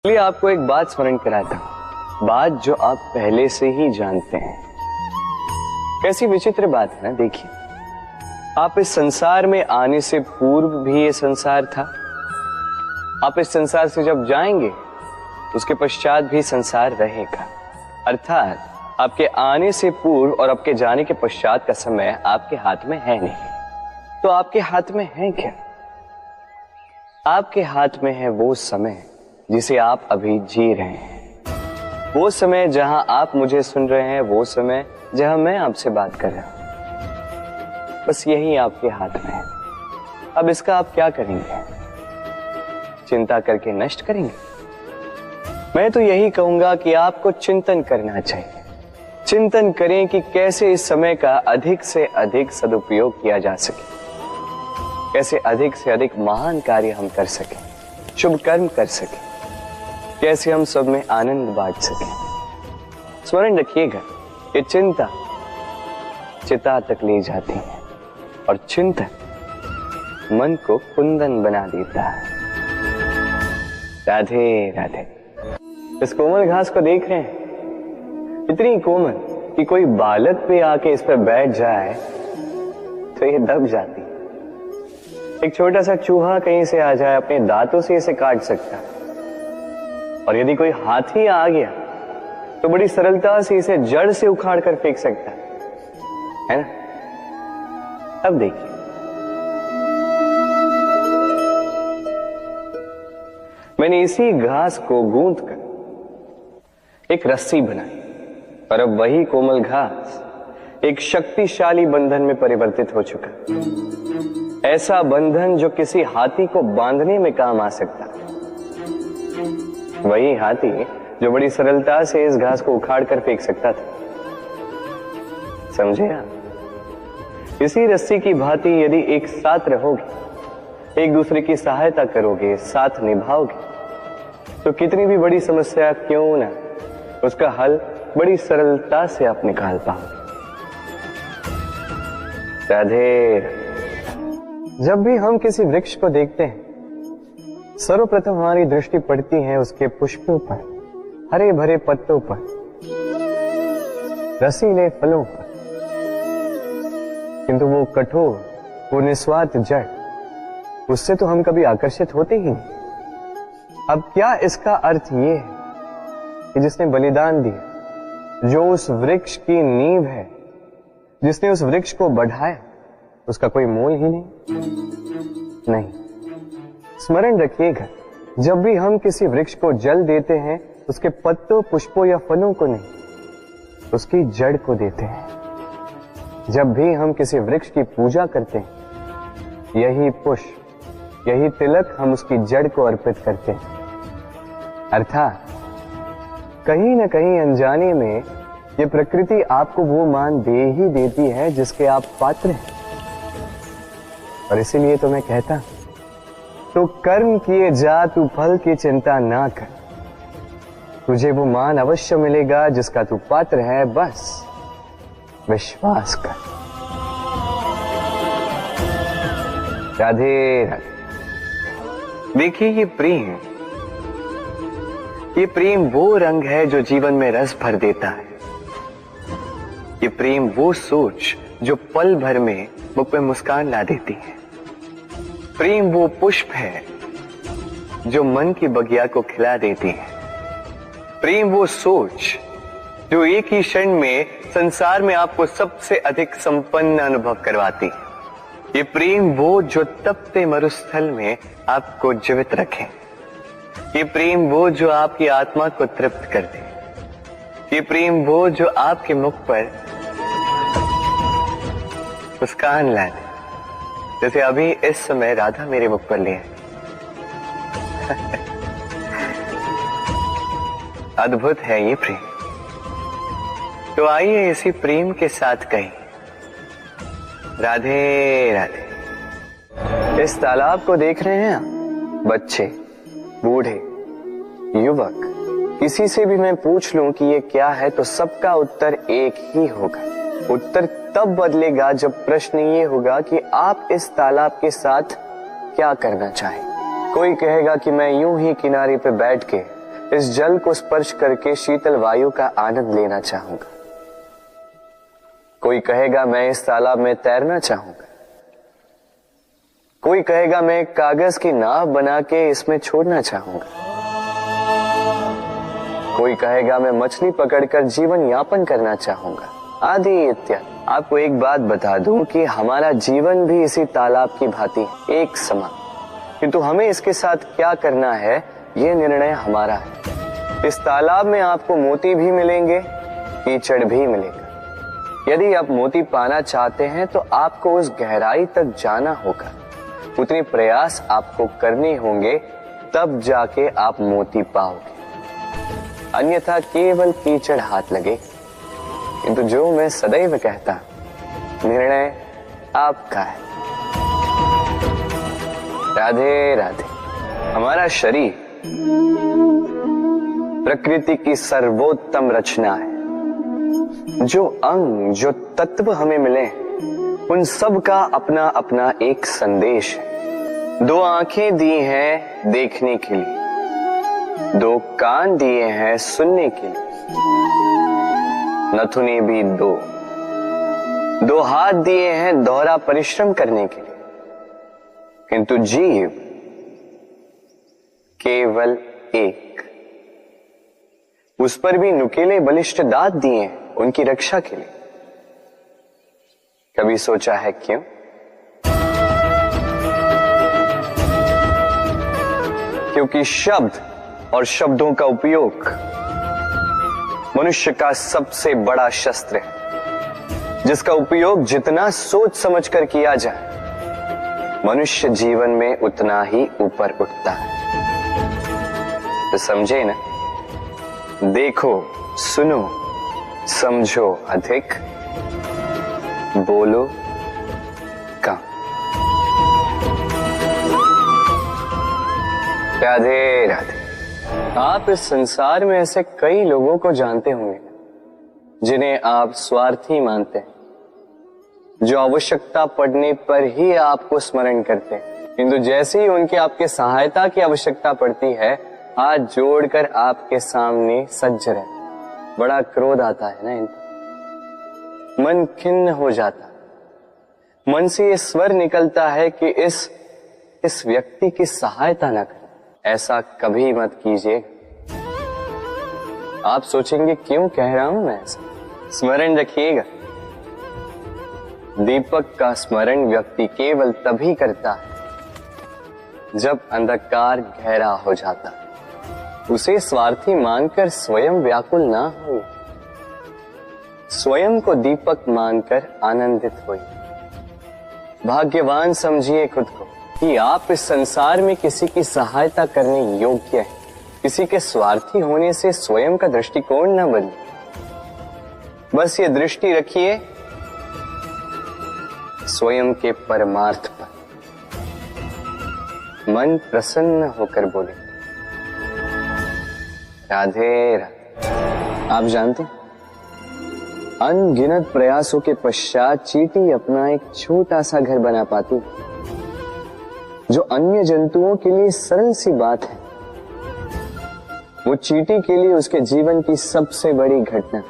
चलिए आपको एक बात स्मरण कराता हूं, बात जो आप पहले से ही जानते हैं। कैसी विचित्र बात है ना। देखिए, आप इस संसार में आने से पूर्व भी ये संसार था, आप इस संसार से जब जाएंगे उसके पश्चात भी संसार रहेगा। अर्थात आपके आने से पूर्व और आपके जाने के पश्चात का समय आपके हाथ में है नहीं। तो आपके हाथ में है क्या? आपके हाथ में है वो समय जिसे आप अभी जी रहे हैं, वो समय जहां आप मुझे सुन रहे हैं, वो समय जहां मैं आपसे बात कर रहा हूं। बस यही आपके हाथ में है। अब इसका आप क्या करेंगे? चिंता करके नष्ट करेंगे? मैं तो यही कहूंगा कि आपको चिंतन करना चाहिए। चिंतन करें कि कैसे इस समय का अधिक से अधिक सदुपयोग किया जा सके, कैसे अधिक से अधिक महान कार्य हम कर सकें, शुभ कर्म कर सकें, कैसे हम सब में आनंद बांट सकें। स्मरण रखिएगा, ये चिंता चिता तक ले जाती है और चिंतन मन को कुंदन बना देता है। राधे राधे। इस कोमल घास को देख रहे हैं, इतनी कोमल कि कोई बालक भी आके इस पर बैठ जाए तो ये दब जाती। एक छोटा सा चूहा कहीं से आ जाए, अपने दांतों से इसे काट सकता है, और यदि कोई हाथी आ गया तो बड़ी सरलता से इसे जड़ से उखाड़ कर फेंक सकता है ना? अब देखिए, मैंने इसी घास को गूंथ कर एक रस्सी बनाई, और अब वही कोमल घास एक शक्तिशाली बंधन में परिवर्तित हो चुका। ऐसा बंधन जो किसी हाथी को बांधने में काम आ सकता है। वही हाथी जो बड़ी सरलता से इस घास को उखाड़ कर फेंक सकता था। समझे आप? इसी रस्सी की भांति यदि एक साथ रहोगे, एक दूसरे की सहायता करोगे, साथ निभाओगे, तो कितनी भी बड़ी समस्या क्यों ना, उसका हल बड़ी सरलता से आप निकाल पाओगे। राधे। जब भी हम किसी वृक्ष को देखते हैं, सर्वप्रथम हमारी दृष्टि पड़ती है उसके पुष्पों पर, हरे भरे पत्तों पर, रसीले फलों पर, किंतु वो कठोर, वो निस्वार्थ जड़, उससे तो हम कभी आकर्षित होते ही नहीं। अब क्या इसका अर्थ ये है कि जिसने बलिदान दिया, जो उस वृक्ष की नींव है, जिसने उस वृक्ष को बढ़ाया, उसका कोई मोल ही नहीं? स्मरण रखिएगा, जब भी हम किसी वृक्ष को जल देते हैं, उसके पत्तों, पुष्पों या फलों को नहीं, उसकी जड़ को देते हैं। जब भी हम किसी वृक्ष की पूजा करते हैं, यही पुष्प, यही तिलक हम उसकी जड़ को अर्पित करते हैं। अर्थात कहीं न कहीं अनजाने में ये प्रकृति आपको वो मान दे ही देती है जिसके आप पात्र हैं। और इसीलिए तो मैं कहता हूं, तो कर्म किए जा, तू फल की चिंता ना कर, तुझे वो मान अवश्य मिलेगा जिसका तू पात्र है, बस विश्वास कर। राधे राधे। देखिए, ये प्रेम वो रंग है जो जीवन में रस भर देता है। ये प्रेम वो सोच जो पल भर में मुख पे मुस्कान ला देती है। प्रेम वो पुष्प है जो मन की बगिया को खिला देती है। प्रेम वो सोच जो एक ही क्षण में संसार में आपको सबसे अधिक संपन्न अनुभव करवाती है। ये प्रेम वो जो तपते मरुस्थल में आपको जीवित रखे। ये प्रेम वो जो आपकी आत्मा को तृप्त कर दे। ये प्रेम वो जो आपके मुख पर मुस्कान ला दे, जैसे अभी इस समय राधा मेरे मुख पर ले। अद्भुत है ये प्रेम। तो आइए इसी प्रेम के साथ कहें, राधे राधे। इस तालाब को देख रहे हैं आप? बच्चे, बूढ़े, युवक, किसी से भी मैं पूछ लूं कि ये क्या है, तो सबका उत्तर एक ही होगा। उत्तर तब बदलेगा जब प्रश्न ये होगा कि आप इस तालाब के साथ क्या करना चाहें। कोई कहेगा कि मैं यूं ही किनारे पे बैठ के इस जल को स्पर्श करके शीतल वायु का आनंद लेना चाहूंगा। कोई कहेगा मैं इस तालाब में तैरना चाहूंगा, कोई कहेगा मैं कागज की नाव बना के इसमें छोड़ना चाहूंगा, कोई कहेगा मैं मछली पकड़कर जीवन यापन करना चाहूंगा, आदि इत्यादि। आपको एक बात बता दूं कि हमारा जीवन भी इसी तालाब की भांति एक समान, किंतु हमें इसके साथ क्या करना है यह निर्णय हमारा है। इस तालाब में आपको मोती भी मिलेंगे, कीचड़ भी मिलेगा। यदि आप मोती पाना चाहते हैं तो आपको उस गहराई तक जाना होगा, उतने प्रयास आपको करने होंगे, तब जाके आप मोती पाओगे, अन्यथा केवल कीचड़ हाथ लगे। किंतु जो मैं सदैव कहता, निर्णय आपका है। राधे राधे। हमारा शरीर प्रकृति की सर्वोत्तम रचना है। जो अंग, जो तत्व हमें मिले, उन सब का अपना अपना एक संदेश है। 2 आंखें दी हैं देखने के लिए, 2 कान दिए हैं सुनने के लिए, नथुने भी 2 हाथ दिए हैं दोहरा परिश्रम करने के लिए, किंतु जीव केवल एक। उस पर भी नुकीले बलिष्ठ दांत दिए हैं उनकी रक्षा के लिए। कभी सोचा है क्यों? क्योंकि शब्द और शब्दों का उपयोग मनुष्य का सबसे बड़ा शस्त्र है, जिसका उपयोग जितना सोच समझ कर किया जाए, मनुष्य जीवन में उतना ही ऊपर उठता है। तो समझे ना? देखो, सुनो, समझो अधिक, बोलो कम। राधे राधे। आप इस संसार में ऐसे कई लोगों को जानते होंगे जिन्हें आप स्वार्थी मानते हैं, जो आवश्यकता पड़ने पर ही आपको स्मरण करते हैं, किंतु जैसे ही उनकी आपके सहायता की आवश्यकता पड़ती है, हाथ जोड़कर आपके सामने सज्ज रहते। बड़ा क्रोध आता है ना इनको, मन खिन्न हो जाता, मन से ये स्वर निकलता है कि इस व्यक्ति की सहायता न करें। ऐसा कभी मत कीजिए। आप सोचेंगे क्यों कह रहा हूं मैं ऐसा? स्मरण रखिएगा, दीपक का स्मरण व्यक्ति केवल तभी करता है जब अंधकार गहरा हो जाता है। उसे स्वार्थी मानकर स्वयं व्याकुल ना हो, स्वयं को दीपक मानकर आनंदित होइए। भाग्यवान समझिए खुद को कि आप इस संसार में किसी की सहायता करने योग्य हैं। किसी के स्वार्थी होने से स्वयं का दृष्टिकोण न बदले। बस ये दृष्टि रखिए स्वयं के परमार्थ पर। मन प्रसन्न होकर बोले राधे राधे। आप जानते हैं, अनगिनत प्रयासों के पश्चात चींटी अपना एक छोटा सा घर बना पाती है, जो अन्य जंतुओं के लिए सरल सी बात है। वो चींटी के लिए उसके जीवन की सबसे बड़ी घटना,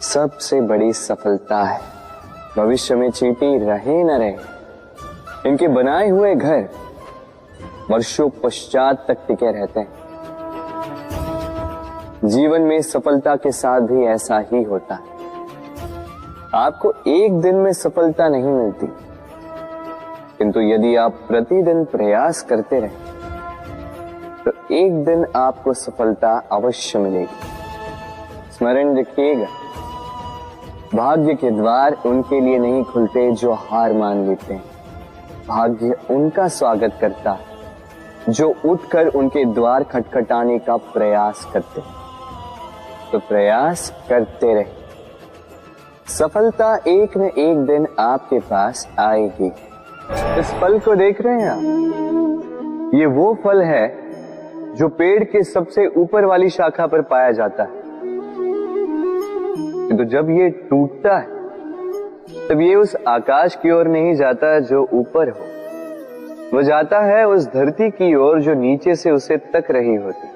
सबसे बड़ी सफलता है। भविष्य में चींटी रहे न रहे, इनके बनाए हुए घर वर्षों पश्चात तक टिके रहते हैं। जीवन में सफलता के साथ भी ऐसा ही होता है। आपको एक दिन में सफलता नहीं मिलती, किंतु यदि आप प्रतिदिन प्रयास करते रहे तो एक दिन आपको सफलता अवश्य मिलेगी। स्मरण रखिएगा, भाग्य के द्वार उनके लिए नहीं खुलते जो हार मान लेते हैं। भाग्य उनका स्वागत करता है जो उठकर उनके द्वार खटखटाने का प्रयास करते हैं। तो प्रयास करते रहे, सफलता एक न एक दिन आपके पास आएगी। इस फल को देख रहे हैं आप? ये वो फल है जो पेड़ के सबसे ऊपर वाली शाखा पर पाया जाता है। तो जब ये टूटता है तब ये उस आकाश की ओर नहीं जाता जो ऊपर हो, वो जाता है उस धरती की ओर जो नीचे से उसे तक रही होती।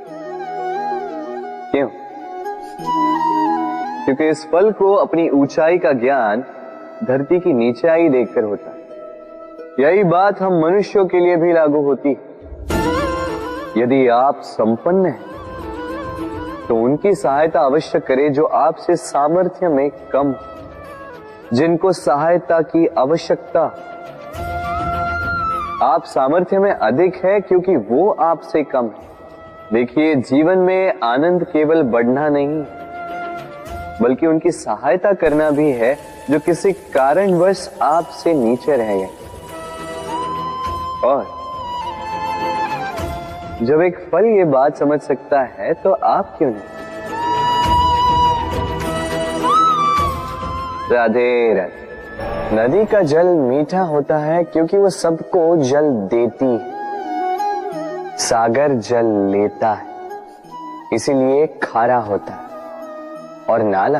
क्यों? क्योंकि इस फल को अपनी ऊंचाई का ज्ञान धरती की नीचाई देखकर होता है। यही बात हम मनुष्यों के लिए भी लागू होती है। यदि आप संपन्न हैं तो उनकी सहायता अवश्य करें जो आपसे सामर्थ्य में कम, जिनको सहायता की आवश्यकता। आप सामर्थ्य में अधिक है क्योंकि वो आपसे कम है। देखिए, जीवन में आनंद केवल बढ़ना नहीं बल्कि उनकी सहायता करना भी है जो किसी कारणवश आपसे नीचे रह गए। और जब एक फल ये बात समझ सकता है तो आप क्यों नहीं? राधे राधे। नदी का जल मीठा होता है क्योंकि वो सबको जल देती है। सागर जल लेता है इसीलिए खारा होता है। और नाला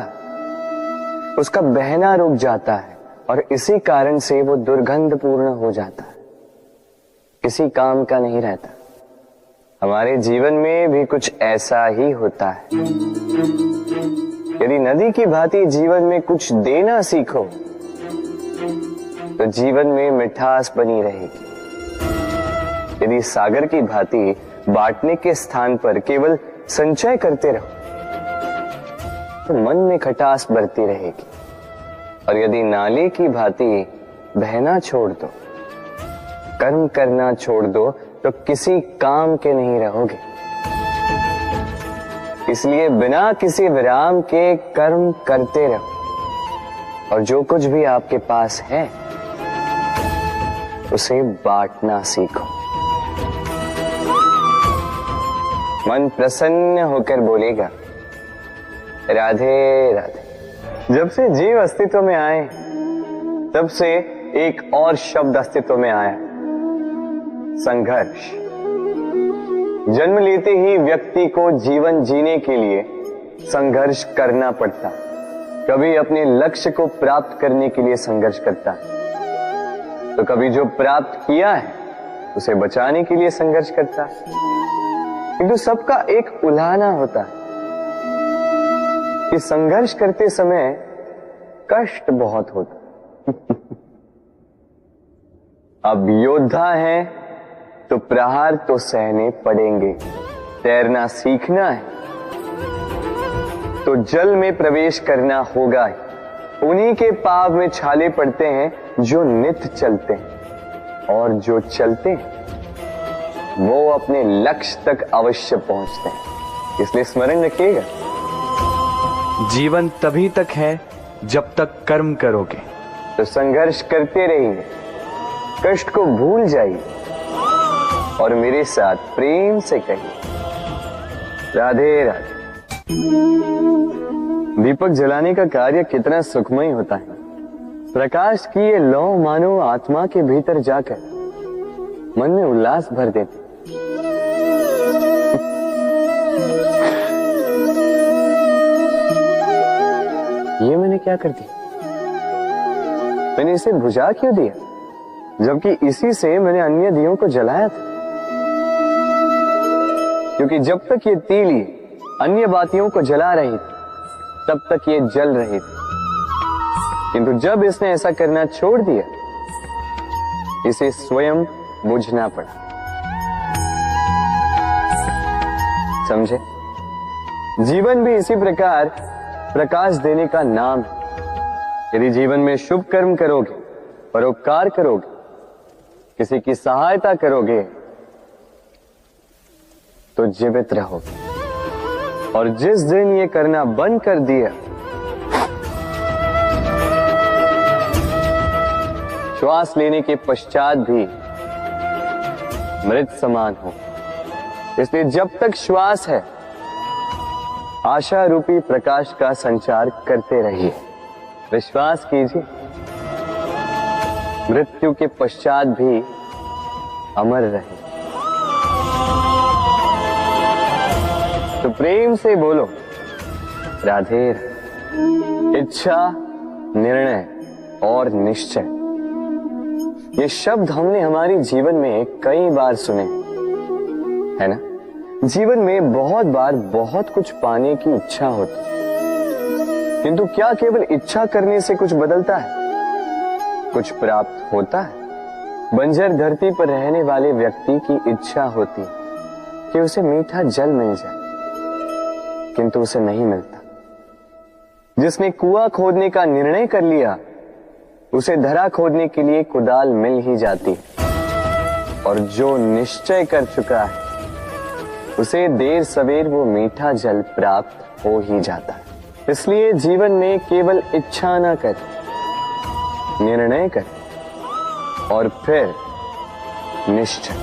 उसका बहना रुक जाता है और इसी कारण से वो दुर्गंधपूर्ण हो जाता है, किसी काम का नहीं रहता। हमारे जीवन में भी कुछ ऐसा ही होता है। यदि नदी की भांति जीवन में कुछ देना सीखो तो जीवन में मिठास बनी रहेगी। यदि सागर की भांति बांटने के स्थान पर केवल संचय करते रहो तो मन में खटास बढ़ती रहेगी। और यदि नाले की भांति बहना छोड़ दो, कर्म करना छोड़ दो तो किसी काम के नहीं रहोगे। इसलिए बिना किसी विराम के कर्म करते रहो और जो कुछ भी आपके पास है उसे बांटना सीखो। मन प्रसन्न होकर बोलेगा राधे राधे। जब से जीव अस्तित्व में आए तब से एक और शब्द अस्तित्व में आया, संघर्ष। जन्म लेते ही व्यक्ति को जीवन जीने के लिए संघर्ष करना पड़ता। कभी अपने लक्ष्य को प्राप्त करने के लिए संघर्ष करता है तो कभी जो प्राप्त किया है उसे बचाने के लिए संघर्ष करता है। किंतु सबका एक उलाहना होता है कि संघर्ष करते समय कष्ट बहुत होता। अब योद्धा है तो प्रहार तो सहने पड़ेंगे। तैरना सीखना है तो जल में प्रवेश करना होगा। उन्हीं के पाव में छाले पड़ते हैं जो नित्य चलते हैं, और जो चलते हैं वो अपने लक्ष्य तक अवश्य पहुंचते हैं। इसलिए स्मरण रखिएगा, जीवन तभी तक है जब तक कर्म करोगे। तो संघर्ष करते रहिए, कष्ट को भूल जाइए और मेरे साथ प्रेम से कहिए राधे राधे। दीपक जलाने का कार्य कितना सुखमय होता है। प्रकाश की ये लौ मानो आत्मा के भीतर जाकर मन में उल्लास भर देती। ये मैंने क्या कर दिया? मैंने इसे बुझा क्यों दिया, जबकि इसी से मैंने अन्य दियों को जलाया था। क्योंकि जब तक ये तीली अन्य बातियों को जला रही थी तब तक ये जल रही थी, किंतु जब इसने ऐसा करना छोड़ दिया इसे स्वयं बुझना पड़ा। समझे? जीवन भी इसी प्रकार प्रकाश देने का नाम है। यदि जीवन में शुभ कर्म करोगे, परोपकार करोगे, किसी की सहायता करोगे तो जीवित रहोगे। और जिस दिन ये करना बंद कर दिया, श्वास लेने के पश्चात भी मृत समान हो। इसलिए जब तक श्वास है आशा रूपी प्रकाश का संचार करते रहिए। विश्वास कीजिए, मृत्यु के पश्चात भी अमर रहे। तो प्रेम से बोलो राधे। इच्छा, निर्णय और निश्चय, ये शब्द हमने हमारी जीवन में कई बार सुने, है ना? जीवन में बहुत बार बहुत कुछ पाने की इच्छा होती है, किंतु क्या केवल इच्छा करने से कुछ बदलता है? कुछ प्राप्त होता है? बंजर धरती पर रहने वाले व्यक्ति की इच्छा होती कि उसे मीठा जल मिल जाए, किंतु उसे नहीं मिलता। जिसने कुआं खोदने का निर्णय कर लिया, उसे धरा खोदने के लिए कुदाल मिल ही जाती है, और जो निश्चय कर चुका है उसे देर सवेर वो मीठा जल प्राप्त हो ही जाता है। इसलिए जीवन में केवल इच्छा ना कर, निर्णय कर और फिर निश्चय,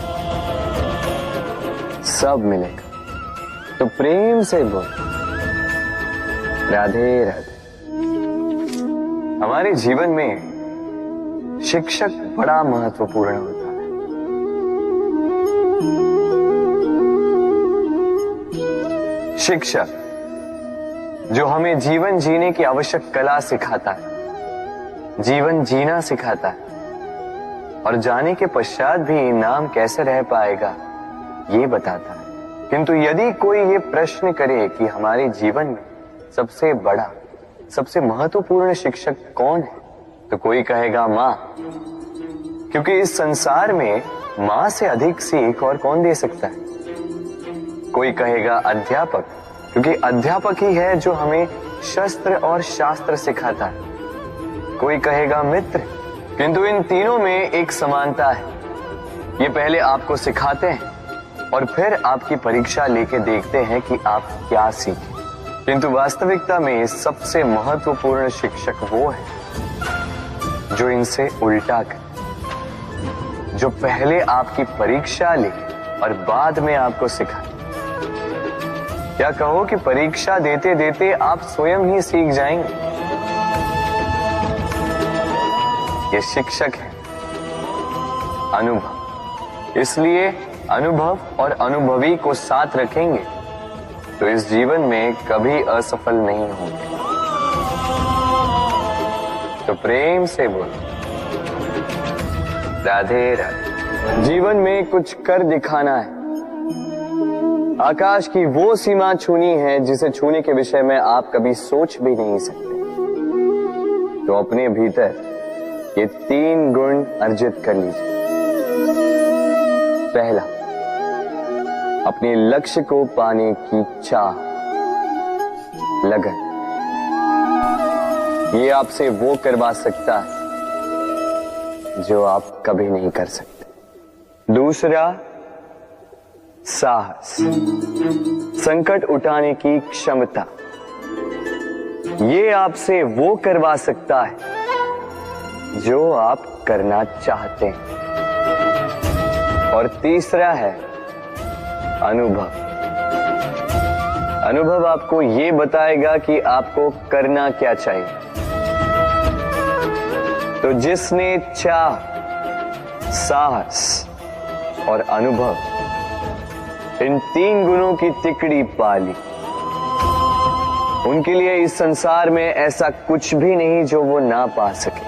सब मिलेगा। तो प्रेम से बोल, राधे राधे। हमारे जीवन में शिक्षक बड़ा महत्वपूर्ण होता है। शिक्षक जो हमें जीवन जीने की आवश्यक कला सिखाता है, जीवन जीना सिखाता है, और जाने के पश्चात भी इनाम कैसे रह पाएगा ये बताता है। किंतु यदि कोई ये प्रश्न करे कि हमारे जीवन में सबसे बड़ा, सबसे महत्वपूर्ण शिक्षक कौन है, तो कोई कहेगा मां, क्योंकि इस संसार में मां से अधिक सीख और कौन दे सकता है। कोई कहेगा अध्यापक, क्योंकि अध्यापक ही है जो हमें शस्त्र और शास्त्र सिखाता है। कोई कहेगा मित्र, किंतु इन तीनों में एक समानता है, ये पहले आपको सिखाते हैं और फिर आपकी परीक्षा लेके देखते हैं कि आप क्या सीखे। किंतु वास्तविकता में सबसे महत्वपूर्ण शिक्षक वो है जो इनसे उल्टा करे, जो पहले आपकी परीक्षा ले और बाद में आपको सिखाए। क्या कहो कि परीक्षा देते देते आप स्वयं ही सीख जाएंगे। ये शिक्षक है अनुभव। इसलिए अनुभव और अनुभवी को साथ रखेंगे तो इस जीवन में कभी असफल नहीं होंगे। तो प्रेम से बोलो, राधे राधे। जीवन में कुछ कर दिखाना है। आकाश की वो सीमा छूनी है जिसे छूने के विषय में आप कभी सोच भी नहीं सकते। तो अपने भीतर ये 3 गुण अर्जित कर लीजिए। पहला, अपने लक्ष्य को पाने की चाह, लगन। ये आपसे वो करवा सकता है जो आप कभी नहीं कर सकते। दूसरा, साहस, संकट उठाने की क्षमता। ये आपसे वो करवा सकता है जो आप करना चाहते हैं। और तीसरा है अनुभव। अनुभव आपको ये बताएगा कि आपको करना क्या चाहिए। तो जिसने चाह, साहस और अनुभव, इन 3 गुणों की तिकड़ी पाली, उनके लिए इस संसार में ऐसा कुछ भी नहीं जो वो ना पा सके।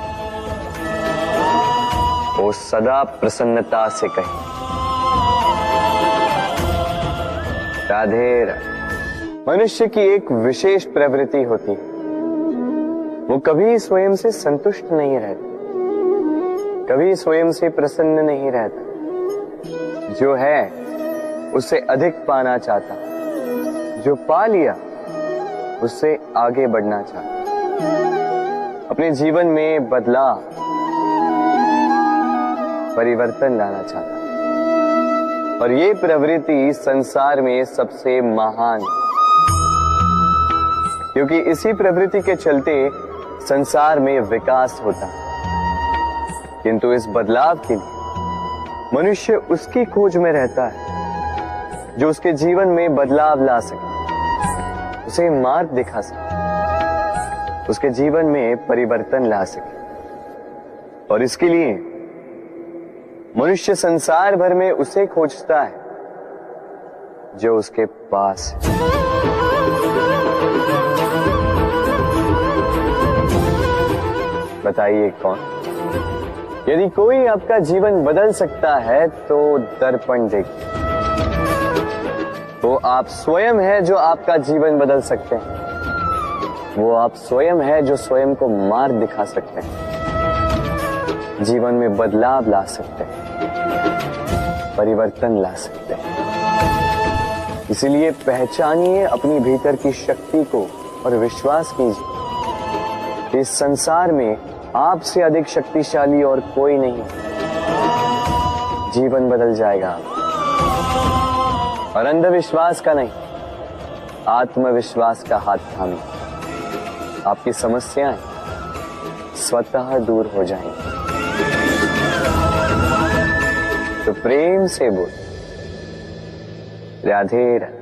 वो सदा प्रसन्नता से कहे, राधे राधे। मनुष्य की एक विशेष प्रवृत्ति होती है, वो कभी स्वयं से संतुष्ट नहीं रहता, कभी स्वयं से प्रसन्न नहीं रहता। जो है उससे अधिक पाना चाहता, जो पा लिया उससे आगे बढ़ना चाहता, अपने जीवन में बदलाव, परिवर्तन लाना चाहता। और ये प्रवृत्ति संसार में सबसे महान, क्योंकि इसी प्रवृत्ति के चलते संसार में विकास होता है। किंतु इस बदलाव के लिए मनुष्य उसकी खोज में रहता है जो उसके जीवन में बदलाव ला सके, उसे मार्ग दिखा सके, उसके जीवन में परिवर्तन ला सके। और इसके लिए मनुष्य संसार भर में उसे खोजता है जो उसके पास है। बताइए कौन? यदि कोई आपका जीवन बदल सकता है तो दर्पण देखिए। वो आप स्वयं है जो आपका जीवन बदल सकते हैं। वो आप स्वयं है जो स्वयं को मार्ग दिखा सकते हैं, जीवन में बदलाव ला सकते हैं, परिवर्तन ला सकते हैं। इसलिए पहचानिए अपनी भीतर की शक्ति को और विश्वास कीजिए, इस संसार में आपसे अधिक शक्तिशाली और कोई नहीं। जीवन बदल जाएगा और अंधविश्वास का नहीं, आत्मविश्वास का हाथ थामिए। आपकी समस्याएं स्वतः दूर हो जाएंगी। तो प्रेम से बोल, राधे राधे।